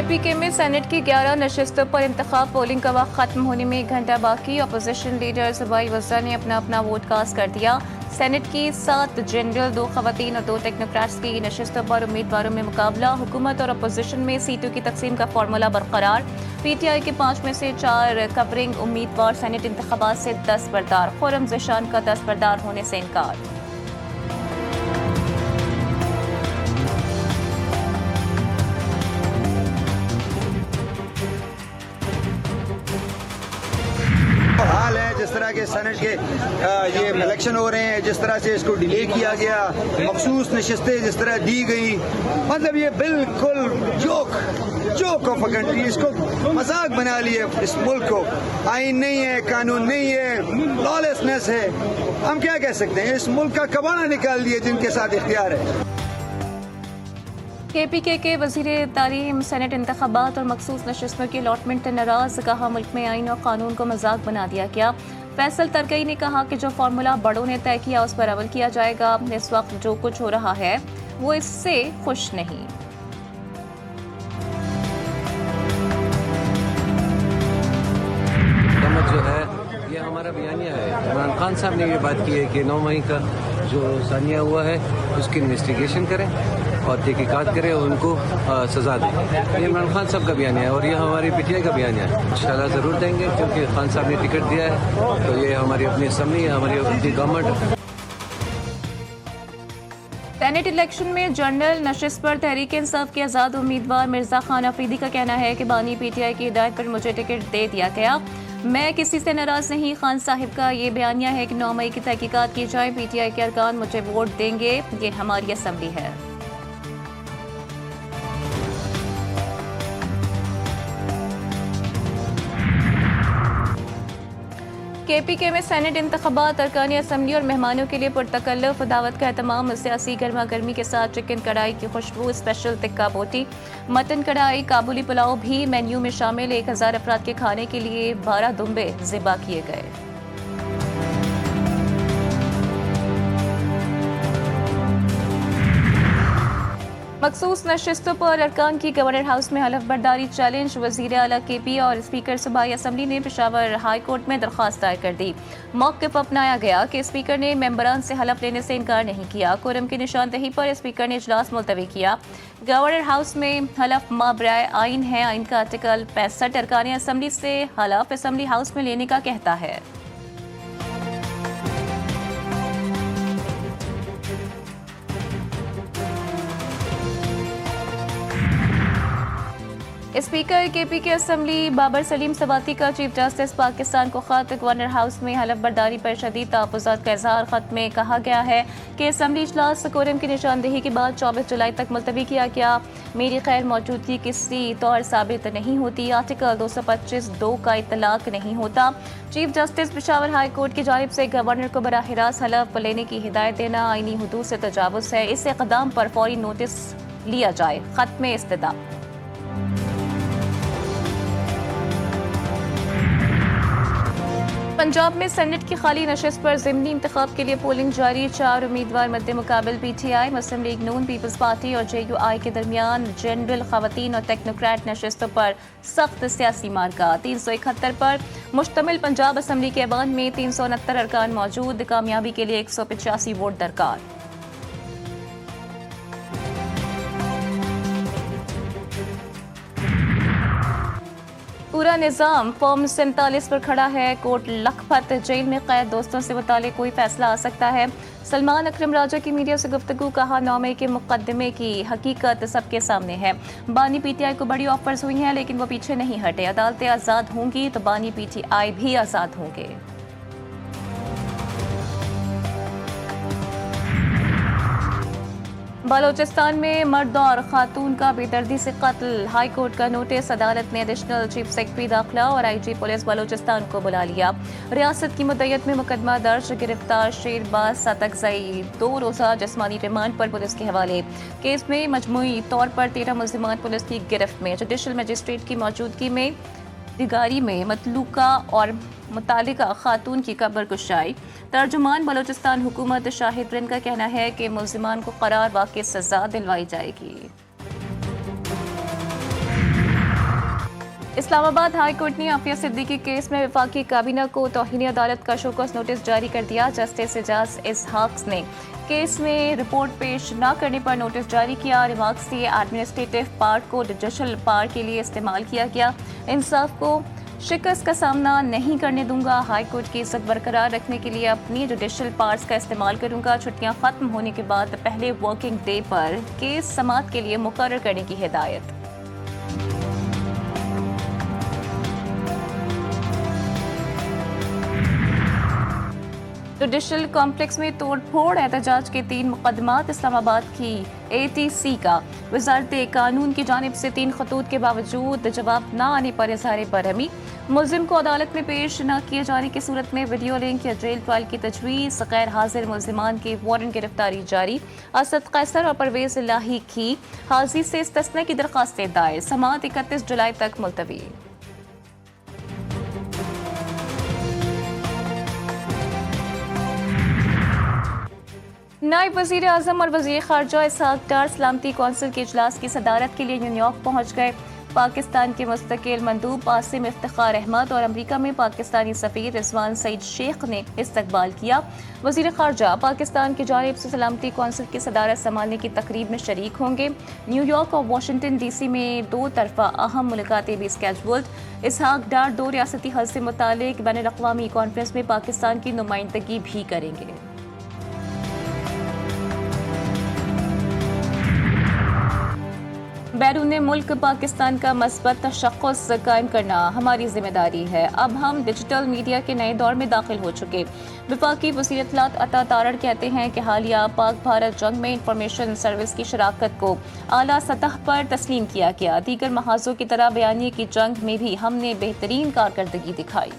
KPK में senate की 11 नशिस्तों पर इंतखाब पोलिंग का वक्त खत्म होने में 1 घंटा बाकी। अपोजिशन लीडर ज़ुबाई वज़ा ने अपना अपना वोट कास्ट कर दिया। सेनेट की 7 जनरल, 2 खवातीन और 2 टेक्नोक्रेट्स की नशिस्तों पर उम्मीदवारों में मुकाबला। हुकूमत और अपोजिशन में सीटों की तकसीम का फार्मूला बरकरार। PTI के 5 में से 4 कवरिंग उम्मीदवार सेनेट इंतखाबात से दस्तबरदार। खुर्रम ज़ेशान का दस्तबरदार होने से इनकार। हाल है जिस तरह के सेनेट के ये इलेक्शन हो रहे हैं, जिस तरह से इसको डिले किया गया, मखसूस नशिस्तें जिस तरह दी गई, मतलब ये बिल्कुल जोक ऑफ अ कंट्री। इसको मजाक बना लिया इस मुल्क को। आइन नहीं है, कानून नहीं है, लॉलेसनेस है। हम क्या कह सकते हैं? इस मुल्क का कबाड़ा निकाल दिया जिनके साथ इख्तियार है। KPK के वज़ीर तालीम सेनेट इंतखाबात और मखसूस नशिस्तों की अलॉटमेंट नाराज। कहा मुल्क में आइन और कानून को मजाक बना दिया गया। फैसल तरकई ने कहा कि जो फार्मूला बड़ों ने तय किया उस पर अमल किया जाएगा। इस वक्त जो कुछ हो रहा है वो इससे खुश नहीं। जो है ये हमारा बयानिया है। इमरान खान साहब ने ये बात की है कि 9 मई का जो सानिया हुआ है उसकी इन्वेस्टिगेशन करें और तहकीकात करें और उनको सजा दें। ये इमरान खान साहब का बयानिया है और ये हमारी PTI का बयानिया है। इंशाल्लाह ज़रूर देंगे क्योंकि खान साहब ने टिकट दिया है, तो ये हमारी अपनी असम्बली है, हमारी अपनी गवर्नमेंट। सेनेट इलेक्शन में जनरल नशिस्त पर तहरीक इंसाफ के आज़ाद उम्मीदवार मिर्जा खान अफरीदी का कहना है कि बानी PTI की हिदायत पर मुझे टिकट दे दिया गया। मैं किसी से नाराज नहीं। खान साहिब का ये बयानिया है कि 9 मई की तहकीकात की जाए। PTI के अरकान मुझे वोट देंगे। ये हमारी असम्बली है। KPK में सेनेट इंतखाबात, अरकानी असम्बली और मेहमानों के लिए पुरतकल्लुफ दावत का एहतमाम। सियासी गर्मा गर्मी के साथ चिकन कढ़ाई की खुशबू, स्पेशल टिक्का बोटी, मटन कढ़ाई, काबुली पुलाव भी मेन्यू में शामिल। 1000 अफराद के खाने के लिए 12 दुम्बे ज़िबा किए गए। मखसूस नशिस्तों पर अरकान की गवर्नर हाउस में हलफ बर्दारी चैलेंज। वज़ीर आला KP और स्पीकर सूबाई असम्बली ने पेशावर हाई कोर्ट में दरख्वास्त दायर कर दी। मौक़िफ़ अपनाया गया कि स्पीकर ने मेंबरान से हलफ लेने से इनकार नहीं किया। कोरम की निशानदही पर स्पीकर ने इजलास मुलतवी किया। गवर्नर हाउस में हलफ माबराए आइन है। आइन का आर्टिकल 65 अरकान असम्बली से हलफ असम्बली हाउस में लेने का कहता है। Speaker KPK assembly Babar Salim Swati का चीफ जस्टिस पाकिस्तान को खत। गवर्नर हाउस में हलफ बर्दारी पर शदीद तहफ़्फ़ुज़ात का इज़हार। खत में कहा गया है कि असम्बली इजलास कोरम की निशानदही के बाद 24 जुलाई तक मुलतवी किया गया। मेरी खैर मौजूदगी किसी तौर साबित नहीं होती। आर्टिकल 225(2) का इतलाक नहीं होता। Chief justice Peshawar high court की जानिब से गवर्नर को बराह रास्त हलफ लेने की हिदायत देना आईनी हुदूद से तजावुज़ है। इस इक़दाम पर फौरी नोटिस लिया जाए। खत में इस्तदा। पंजाब में सेनेट की खाली नशिस्त पर ज़िमनी इंतखाब के लिए पोलिंग जारी। 4 उम्मीदवार मद्दे मुकाबिल। PTI, मुस्लिम लीग नून, पीपल्स पार्टी और JUI के दरमियान जनरल, खवातीन और टेक्नोक्रेट नशिस्तों पर सख्त सियासी मार्का। 371 पर मुश्तमिल पंजाब असम्बली के ऐवान में 369 अरकान मौजूद। कामयाबी के लिए 185 वोट दरकार। पूरा निज़ाम फॉर्म 47 पर खड़ा है। कोर्ट लखपत जेल में कैद दोस्तों से मुतालिक कोई फैसला आ सकता है। सलमान अकरम राजा की मीडिया से गुफ्तगू। कहा 9 मई के मुकदमे की हकीकत सबके सामने है। बानी PTI को बड़ी ऑफर्स हुई हैं लेकिन वो पीछे नहीं हटे। अदालतें आज़ाद होंगी तो बानी PTI भी आज़ाद होंगे। बलोचिस्तान में मर्द और खातून का बेदर्दी से कत्ल। हाई कोर्ट का नोटिस। अदालत ने एडिशनल चीफ सेक्रेटरी दाखिला और IG पुलिस बलोचिस्तान को बुला लिया। रियासत की मुद्दत में मुकदमा दर्ज। गिरफ्तार शेरबाज सतकजई 2 रोज़ा जिस्मानी रिमांड पर पुलिस के हवाले। केस में मजमूई तौर पर 13 मुल्जिमान पुलिस की गिरफ्त में। जुडिशल मजिस्ट्रेट की मौजूदगी में दिगारी में मतलूका और मुतालिका खातून की कब्र कुशाई। तर्जुमान बलोचिस्तान हुकूमत शाहिद रिन का कहना है कि मुल्जिमान को करार वाक़ई सज़ा दिलवाई जाएगी। इस्लामाबाद हाई कोर्ट ने आफिया सिद्दीकी केस में वफाकी काबीना को तौहीन अदालत का शोकस नोटिस जारी कर दिया। जस्टिस एजाज इसहाक ने केस में रिपोर्ट पेश न करने पर नोटिस जारी किया। रिमार्क्स दिए एडमिनिस्ट्रेटिव पार्ट को जुडिशल पार्ट के लिए इस्तेमाल किया गया। इंसाफ को शिकस्त का सामना नहीं करने दूंगा। हाई कोर्ट की इज्जत बरकरार रखने के लिए अपनी जुडिशल पार्ट्स का इस्तेमाल करूंगा। छुट्टियां खत्म होने के बाद पहले वर्किंग डे पर केस समाअत के लिए मुकर्रर करने की हिदायत। जुडिशल कॉम्प्लेक्स में तोड़फोड़ एहतजाज के 3 मुकदमात। इस्लामाबाद की ATC का वजारत कानून की जानिब से 3 खतूत के बावजूद जवाब न आने पर इजहार बरहमी। मुल्जिम को अदालत में पेश न किए जाने की सूरत में वीडियो लिंक या जेल ट्रायल की तजवीज़। गैर हाजिर मुल्जिमान की वारंट गिरफ्तारी जारी। असद कैसर और परवेज इलाही की हाजिर से इस्तिस्ना की दरख्वास्तें दायर। समाअत 31 जुलाई तक मुलतवी। नायब वज़ीर आज़म और वज़ीर ख़ारजा इसहाक डार सलामती कौंसिल के इजलास की सदारत के लिए न्यूयॉर्क पहुँच गए। पाकिस्तान के मुस्तकिल मंदूब आसिम इफ्तिखार अहमद और अमरीका में पाकिस्तानी सफ़ीर रिजवान सईद शेख ने इस्तकबाल किया। वज़ीर ख़ारजा पाकिस्तान की जानिब से सलामती कौंसिल की सदारत संभालने की तकरीब में शरीक होंगे। न्यूयॉर्क और वाशिंगटन DC में 2 तरफ़ा अहम मुलाकातें भी स्केड्यूल्ड। इसहाक डार 2 रियासती हल से मुतालिक बैनुल अक़वामी कॉन्फ्रेंस में पाकिस्तान की नुमाइंदगी भी करेंगे। बैरून मुल्क पाकिस्तान का मस्बत तशख़्ख़ुस कायम करना हमारी जिम्मेदारी है। अब हम डिजिटल मीडिया के नए दौर में दाखिल हो चुके। वफाकी वज़ीर इत्तलात अता तारड़ कहते हैं कि हालिया पाक भारत जंग में इंफॉर्मेशन सर्विस की शराकत को आला सतह पर तस्लीम किया गया। दीगर महाजों की तरह बयानिए की जंग में भी हमने बेहतरीन कारकर्दगी दिखाई।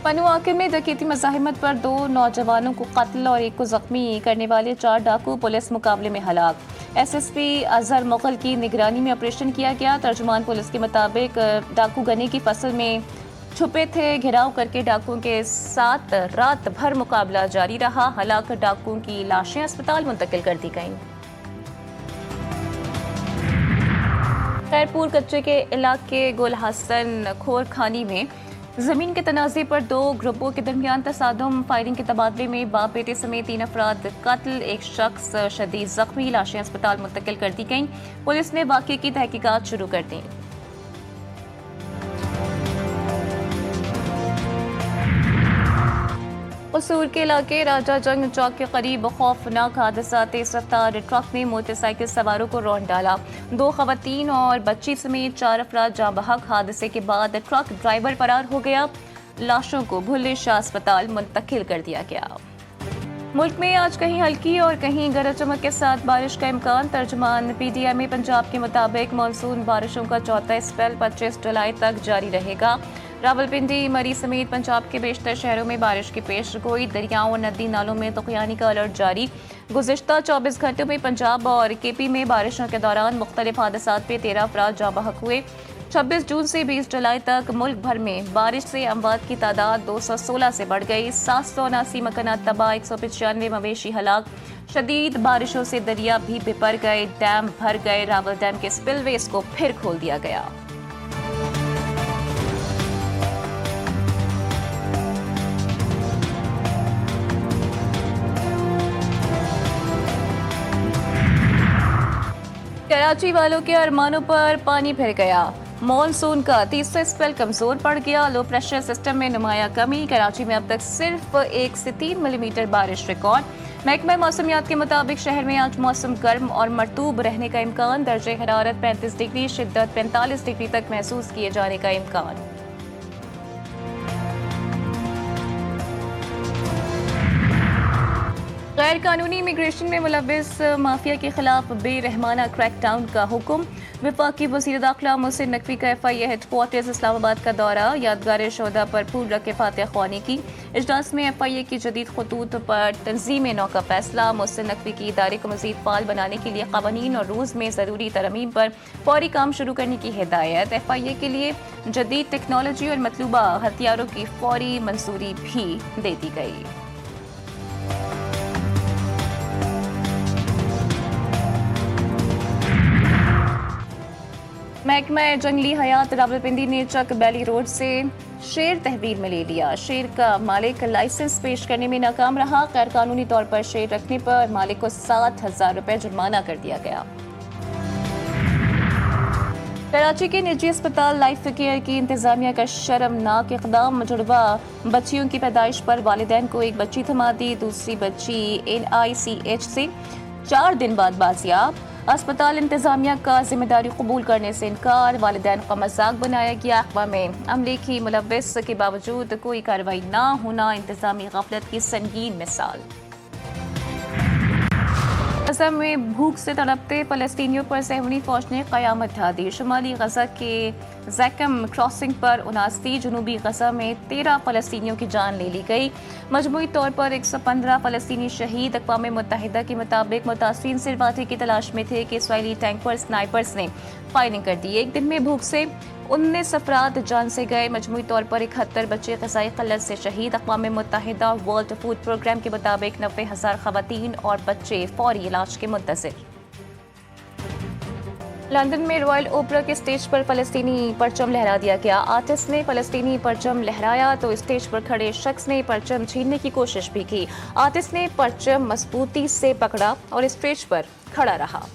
पनुआके में डकैती मज़ाहिमत पर 2 नौजवानों को कत्ल और 1 को जख्मी करने वाले 4 डाकू पुलिस मुकाबले में हलाक। SSP अजहर मुगल की निगरानी में ऑपरेशन किया गया। तर्जुमान पुलिस के मुताबिक डाकू गन्ने की फसल में छुपे थे। घेराव करके डाकुओं के साथ रात भर मुकाबला जारी रहा। हलाक डाकुओं की लाशें अस्पताल मुंतकिल कर दी गईं। खैरपुर कच्चे के इलाके गुल हसन खोरखानी में जमीन के तनाज़े पर 2 ग्रुपों के दरमियान तसादुम। फायरिंग के तबादले में बाप बेटे समेत 3 अफराद कत्ल, 1 शख्स शदीद जख्मी। लाशें अस्पताल मुंतकिल कर दी गईं। पुलिस ने वाक़े की तहकीकात शुरू कर दी। कसूर के इलाके राजा जंग चौक के करीब खौफनाक हादसा। तेज रफ्तार ट्रक ने मोटरसाइकिल सवारों को रौंद डाला। 2 खवातीन और बच्ची समेत 4 अफराद जाँ बहक। हादसे के बाद ट्रक ड्राइवर फरार हो गया। लाशों को भुल्ले शाह अस्पताल मुंतकिल कर दिया गया। मुल्क में आज कहीं हल्की और कहीं गरज चमक के साथ बारिश का इम्कान। तर्जुमान PTI पंजाब के मुताबिक मानसून बारिशों का चौथा स्पेल 25 जुलाई तक जारी रहेगा। रावलपिंडी, मरी समेत पंजाब के बेशतर शहरों में बारिश की पेश गोई। दरियाओं और नदी नालों में तुग़यानी का अलर्ट जारी। गुज़िश्ता 24 घंटों में पंजाब और KP में बारिशों के दौरान मुख्तलिफ हादसात पे 13 अफराद जाँ बहक हुए। 26 जून से 20 जुलाई तक मुल्क भर में बारिश से अमवात की तादाद 216 से बढ़ गई। 779 मकानात तबाह, 195 मवेशी हलाक। शदीद बारिशों से दरिया भी बिपर गए, डैम भर गए। रावल डैम के स्पिलवेज को फिर खोल दिया गया। कराची वालों के अरमानों पर पानी फिर गया। मॉनसून का तीसरा स्पेल कमजोर पड़ गया। लो प्रेशर सिस्टम में नुमाया कमी। कराची में अब तक सिर्फ 1 से 3 मिलीमीटर बारिश रिकॉर्ड। महकमा मौसमियात के मुताबिक शहर में आज मौसम गर्म और मरतूब रहने का इम्कान। दर्जे हरारत 35 डिग्री, शिद्दत 45 डिग्री तक महसूस किए जाने का इम्कान। गैर कानूनी इमिग्रेशन में मुलव्विस माफिया के खिलाफ बेरहमाना क्रैकडाउन का हुक्म। वफाकी वज़ीर दाखिला मोहसिन नकवी का FIA हेडक्वार्टर्स इस्लामाबाद का दौरा। यादगार शोधा पर फूल रखे फातह ख्वानी की। इजलास में FIA की जदीद खतूत पर तंजीम नौ का फैसला। मोहसिन नकवी की इदारे को मज़ीद फाल बनाने के लिए क़वानीन और रूल्स में ज़रूरी तरमीम पर फौरी काम शुरू करने की हिदायत। FIA के लिए जदीद टेक्नोलॉजी और मतलूबा हथियारों की फौरी मंजूरी भी दे दी गई। महकमा जंगली हयात रावलपिंडी ने चक बैली रोड से शेर तहवील में ले लिया। शेर का मालिक लाइसेंस पेश करने में नाकाम रहा। गैर कानूनी तौर पर शेर रखने पर मालिक को 7,000 रुपए जुर्माना कर दिया गया। कराची के निजी अस्पताल लाइफ केयर की इंतजामिया का शर्मनाक इकदाम। जुड़वा बच्चियों की पैदाइश पर वालिदैन को एक बच्ची थमा दी, दूसरी बच्ची NICH से 4 दिन बाद बाजियाब। अस्पताल इंतजामिया का जिम्मेदारी कबूल करने से इनकार, वालिदैन का मजाक बनाया गया। अक़वाम अमले की मुलव्वस के बावजूद कोई कार्रवाई ना होना इंतजामी गफलत की संगीन मिसाल। गज़ा में भूख से तड़पते फ़लस्तीनियों पर सहूनी फ़ौज ने क़यामत ढा दी। शुमाली गज़ा के जैकम क्रॉसिंग पर 79, जनूबी गज़ा में 13 फ़लस्तीनियों की जान ले ली गई। मजमूई तौर पर 115 फ़लस्तीनी शहीद। अक़वाम मुत्तहिदा के मुताबिक मुतासिरीन सिरवाती की तलाश में थे कि इसराइली टैंक पर स्नाइपर्स ने फायरिंग कर दी। एक दिन में भूख से 19 अफराद जान से गए। मजमूई तौर पर 71 बच्चे ग़िज़ाई क़ल्लत से शहीद। अक़वाम मुत्तहिदा वर्ल्ड फूड प्रोग्राम के मुताबिक 90,000 ख़वातीन और बच्चे फौरी इलाज के मुंतज़िर। लंदन में रॉयल ओपरा के स्टेज पर फ़लस्तीनी परचम लहरा दिया गया। आर्टिस्ट ने फ़लस्तीनी परचम लहराया तो स्टेज पर खड़े शख्स ने परचम छीनने की कोशिश भी की। आर्टिस्ट ने परचम मजबूती से पकड़ा और स्टेज पर खड़ा रहा।